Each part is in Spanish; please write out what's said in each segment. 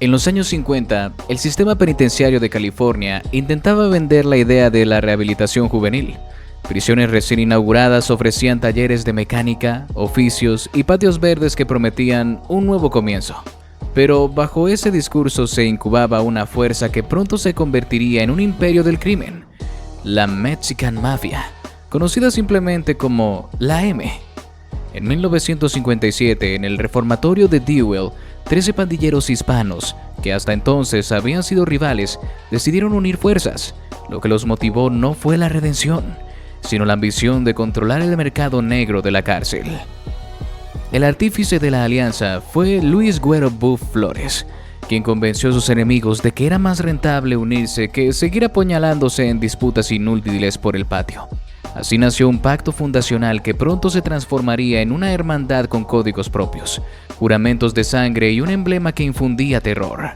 En los años 50, el sistema penitenciario de California intentaba vender la idea de la rehabilitación juvenil. Prisiones recién inauguradas ofrecían talleres de mecánica, oficios y patios verdes que prometían un nuevo comienzo. Pero bajo ese discurso se incubaba una fuerza que pronto se convertiría en un imperio del crimen, la Mexican Mafia, conocida simplemente como la M. En 1957, en el reformatorio de Dewey, 13 pandilleros hispanos, que hasta entonces habían sido rivales, decidieron unir fuerzas. Lo que los motivó no fue la redención, sino la ambición de controlar el mercado negro de la cárcel. El artífice de la alianza fue Luis Güero Buff Flores, quien convenció a sus enemigos de que era más rentable unirse que seguir apuñalándose en disputas inútiles por el patio. Así nació un pacto fundacional que pronto se transformaría en una hermandad con códigos propios, juramentos de sangre y un emblema que infundía terror: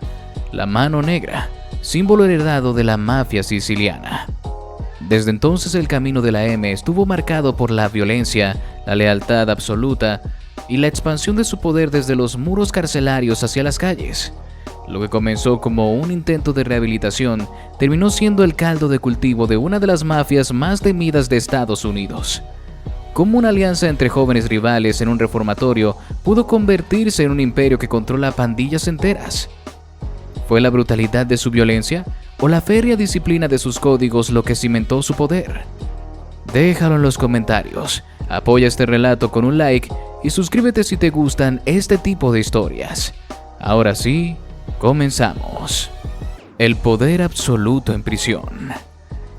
la mano negra, símbolo heredado de la mafia siciliana. Desde entonces el camino de la M estuvo marcado por la violencia, la lealtad absoluta y la expansión de su poder desde los muros carcelarios hacia las calles. Lo que comenzó como un intento de rehabilitación terminó siendo el caldo de cultivo de una de las mafias más temidas de Estados Unidos. ¿Cómo una alianza entre jóvenes rivales en un reformatorio pudo convertirse en un imperio que controla pandillas enteras? ¿Fue la brutalidad de su violencia o la férrea disciplina de sus códigos lo que cimentó su poder? Déjalo en los comentarios, apoya este relato con un like y suscríbete si te gustan este tipo de historias. Ahora sí, comenzamos. El poder absoluto en prisión.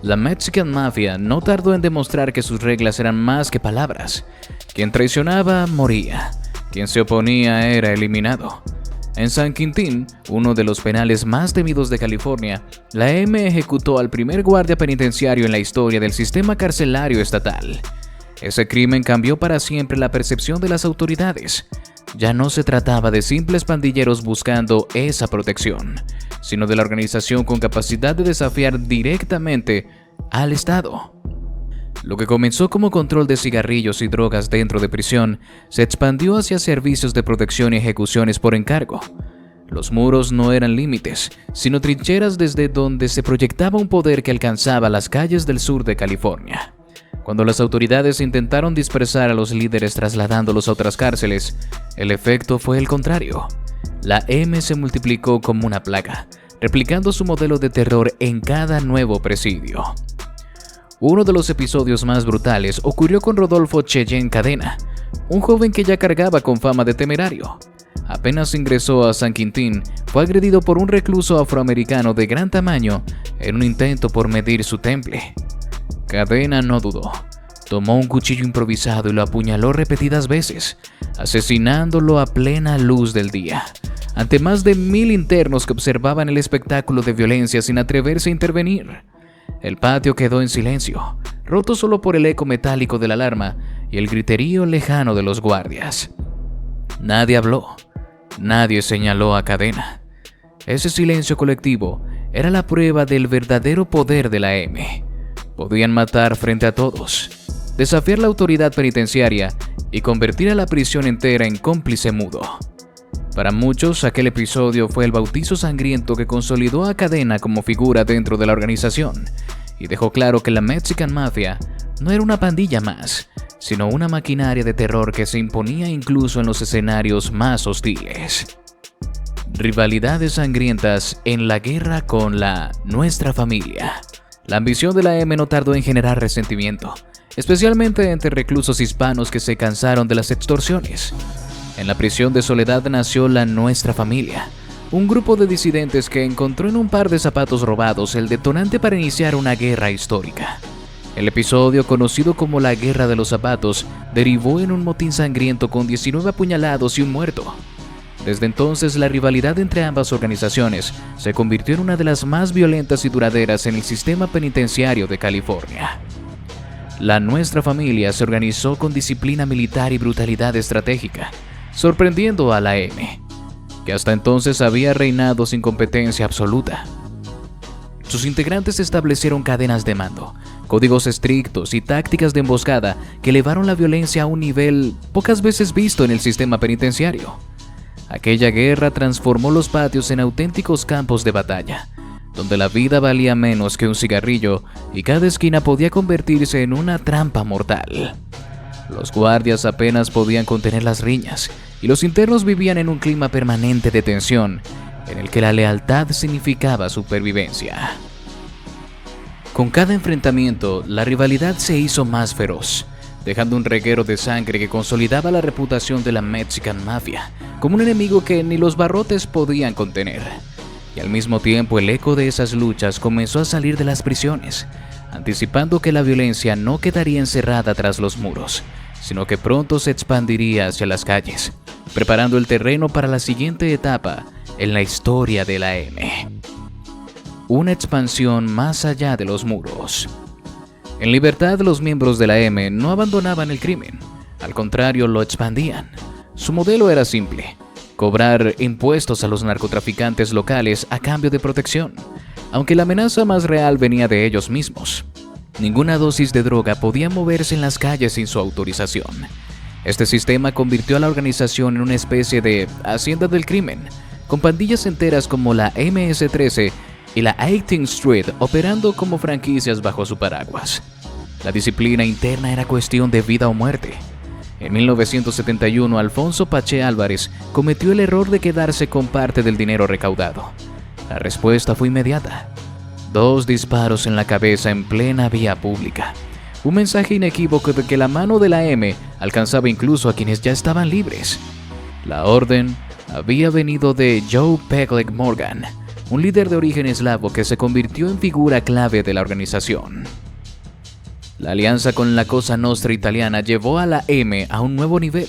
La Mexican Mafia no tardó en demostrar que sus reglas eran más que palabras. Quien traicionaba, moría. Quien se oponía era eliminado. En San Quintín, uno de los penales más temidos de California, la M ejecutó al primer guardia penitenciario en la historia del sistema carcelario estatal. Ese crimen cambió para siempre la percepción de las autoridades. Ya no se trataba de simples pandilleros buscando esa protección, sino de la organización con capacidad de desafiar directamente al Estado. Lo que comenzó como control de cigarrillos y drogas dentro de prisión se expandió hacia servicios de protección y ejecuciones por encargo. Los muros no eran límites, sino trincheras desde donde se proyectaba un poder que alcanzaba las calles del sur de California. Cuando las autoridades intentaron dispersar a los líderes trasladándolos a otras cárceles, el efecto fue el contrario. La M se multiplicó como una plaga, replicando su modelo de terror en cada nuevo presidio. Uno de los episodios más brutales ocurrió con Rodolfo Cheyenne Cadena, un joven que ya cargaba con fama de temerario. Apenas ingresó a San Quintín, fue agredido por un recluso afroamericano de gran tamaño en un intento por medir su temple. Cadena no dudó. Tomó un cuchillo improvisado y lo apuñaló repetidas veces, asesinándolo a plena luz del día, ante más de 1000 internos que observaban el espectáculo de violencia sin atreverse a intervenir. El patio quedó en silencio, roto solo por el eco metálico de la alarma y el griterío lejano de los guardias. Nadie habló, nadie señaló a Cadena. Ese silencio colectivo era la prueba del verdadero poder de la M. Podían matar frente a todos, desafiar la autoridad penitenciaria y convertir a la prisión entera en cómplice mudo. Para muchos, aquel episodio fue el bautizo sangriento que consolidó a Cadena como figura dentro de la organización y dejó claro que la Mexican Mafia no era una pandilla más, sino una maquinaria de terror que se imponía incluso en los escenarios más hostiles. Rivalidades sangrientas en la guerra con la Nuestra Familia. La ambición de la M no tardó en generar resentimiento, especialmente entre reclusos hispanos que se cansaron de las extorsiones. En la prisión de Soledad nació la Nuestra Familia, un grupo de disidentes que encontró en un par de zapatos robados el detonante para iniciar una guerra histórica. El episodio, conocido como la Guerra de los Zapatos, derivó en un motín sangriento con 19 apuñalados y un muerto. Desde entonces, la rivalidad entre ambas organizaciones se convirtió en una de las más violentas y duraderas en el sistema penitenciario de California. La Nuestra Familia se organizó con disciplina militar y brutalidad estratégica, sorprendiendo a la M, que hasta entonces había reinado sin competencia absoluta. Sus integrantes establecieron cadenas de mando, códigos estrictos y tácticas de emboscada que elevaron la violencia a un nivel pocas veces visto en el sistema penitenciario. Aquella guerra transformó los patios en auténticos campos de batalla, donde la vida valía menos que un cigarrillo y cada esquina podía convertirse en una trampa mortal. Los guardias apenas podían contener las riñas y los internos vivían en un clima permanente de tensión en el que la lealtad significaba supervivencia. Con cada enfrentamiento, la rivalidad se hizo más feroz, dejando un reguero de sangre que consolidaba la reputación de la Mexican Mafia como un enemigo que ni los barrotes podían contener. Y al mismo tiempo el eco de esas luchas comenzó a salir de las prisiones, anticipando que la violencia no quedaría encerrada tras los muros, sino que pronto se expandiría hacia las calles, preparando el terreno para la siguiente etapa en la historia de la M. Una expansión más allá de los muros. En libertad, los miembros de la M no abandonaban el crimen, al contrario, lo expandían. Su modelo era simple: cobrar impuestos a los narcotraficantes locales a cambio de protección, aunque la amenaza más real venía de ellos mismos. Ninguna dosis de droga podía moverse en las calles sin su autorización. Este sistema convirtió a la organización en una especie de hacienda del crimen, con pandillas enteras como la MS-13 y la 18th Street operando como franquicias bajo su paraguas. La disciplina interna era cuestión de vida o muerte. En 1971, Alfonso Pache Álvarez cometió el error de quedarse con parte del dinero recaudado. La respuesta fue inmediata: 2 disparos en la cabeza en plena vía pública. Un mensaje inequívoco de que la mano de la M alcanzaba incluso a quienes ya estaban libres. La orden había venido de Joe Pegleg Morgan, un líder de origen eslavo que se convirtió en figura clave de la organización. La alianza con la Cosa Nostra italiana llevó a la M a un nuevo nivel.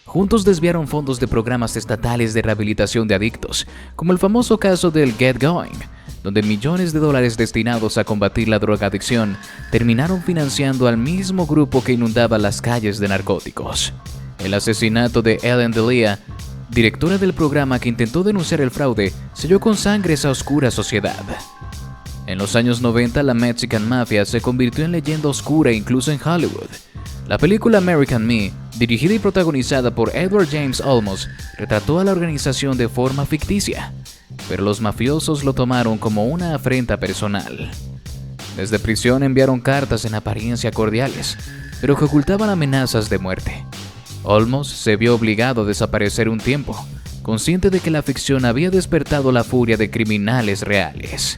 Juntos desviaron fondos de programas estatales de rehabilitación de adictos, como el famoso caso del Get Going, donde millones de dólares destinados a combatir la drogadicción terminaron financiando al mismo grupo que inundaba las calles de narcóticos. El asesinato de Ellen Delia, directora del programa que intentó denunciar el fraude, selló con sangre esa oscura sociedad. En los años 90, la Mexican Mafia se convirtió en leyenda oscura incluso en Hollywood. La película American Me, dirigida y protagonizada por Edward James Olmos, retrató a la organización de forma ficticia, pero los mafiosos lo tomaron como una afrenta personal. Desde prisión enviaron cartas en apariencia cordiales, pero que ocultaban amenazas de muerte. Olmos se vio obligado a desaparecer un tiempo, consciente de que la ficción había despertado la furia de criminales reales.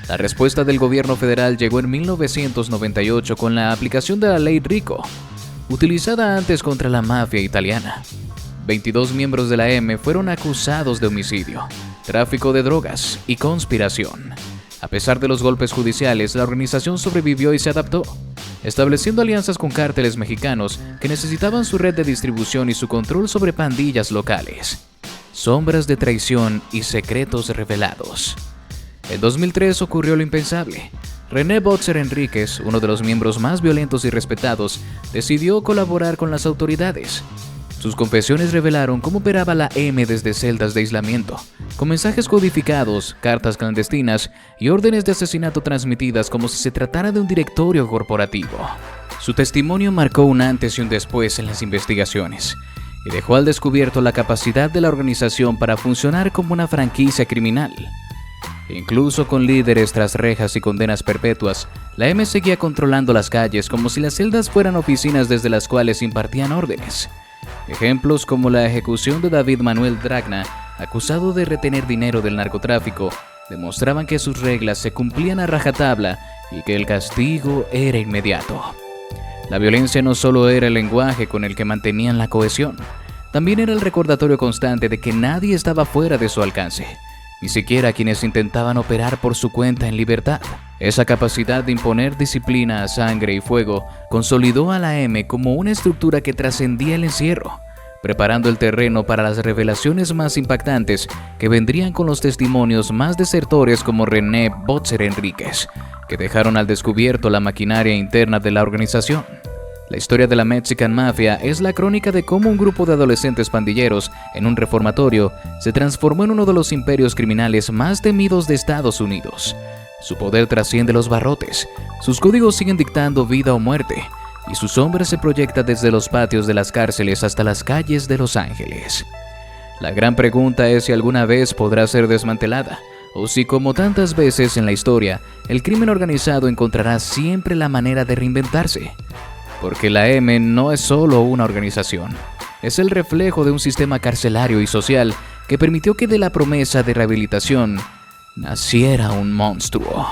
La respuesta del gobierno federal llegó en 1998 con la aplicación de la Ley Rico, utilizada antes contra la mafia italiana. 22 miembros de la M fueron acusados de homicidio, tráfico de drogas y conspiración. A pesar de los golpes judiciales, la organización sobrevivió y se adaptó, estableciendo alianzas con cárteles mexicanos que necesitaban su red de distribución y su control sobre pandillas locales. Sombras de traición y secretos revelados. En 2003 ocurrió lo impensable. René Botzer Enríquez, uno de los miembros más violentos y respetados, decidió colaborar con las autoridades. Sus confesiones revelaron cómo operaba la M desde celdas de aislamiento, con mensajes codificados, cartas clandestinas y órdenes de asesinato transmitidas como si se tratara de un directorio corporativo. Su testimonio marcó un antes y un después en las investigaciones, y dejó al descubierto la capacidad de la organización para funcionar como una franquicia criminal. Incluso con líderes tras rejas y condenas perpetuas, la M seguía controlando las calles como si las celdas fueran oficinas desde las cuales impartían órdenes. Ejemplos como la ejecución de David Manuel Dragna, acusado de retener dinero del narcotráfico, demostraban que sus reglas se cumplían a rajatabla y que el castigo era inmediato. La violencia no solo era el lenguaje con el que mantenían la cohesión, también era el recordatorio constante de que nadie estaba fuera de su alcance, ni siquiera quienes intentaban operar por su cuenta en libertad. Esa capacidad de imponer disciplina a sangre y fuego consolidó a la M como una estructura que trascendía el encierro, preparando el terreno para las revelaciones más impactantes que vendrían con los testimonios más desertores como René Botzer Enríquez, que dejaron al descubierto la maquinaria interna de la organización. La historia de la Mexican Mafia es la crónica de cómo un grupo de adolescentes pandilleros en un reformatorio se transformó en uno de los imperios criminales más temidos de Estados Unidos. Su poder trasciende los barrotes, sus códigos siguen dictando vida o muerte, y su sombra se proyecta desde los patios de las cárceles hasta las calles de Los Ángeles. La gran pregunta es si alguna vez podrá ser desmantelada, o si, como tantas veces en la historia, el crimen organizado encontrará siempre la manera de reinventarse. Porque la M no es solo una organización, es el reflejo de un sistema carcelario y social que permitió que de la promesa de rehabilitación naciera un monstruo.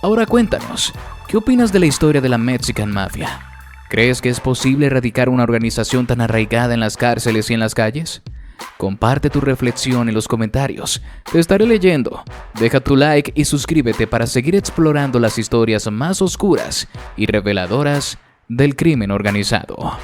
Ahora cuéntanos, ¿qué opinas de la historia de la Mexican Mafia? ¿Crees que es posible erradicar una organización tan arraigada en las cárceles y en las calles? Comparte tu reflexión en los comentarios, te estaré leyendo. Deja tu like y suscríbete para seguir explorando las historias más oscuras y reveladoras del crimen organizado.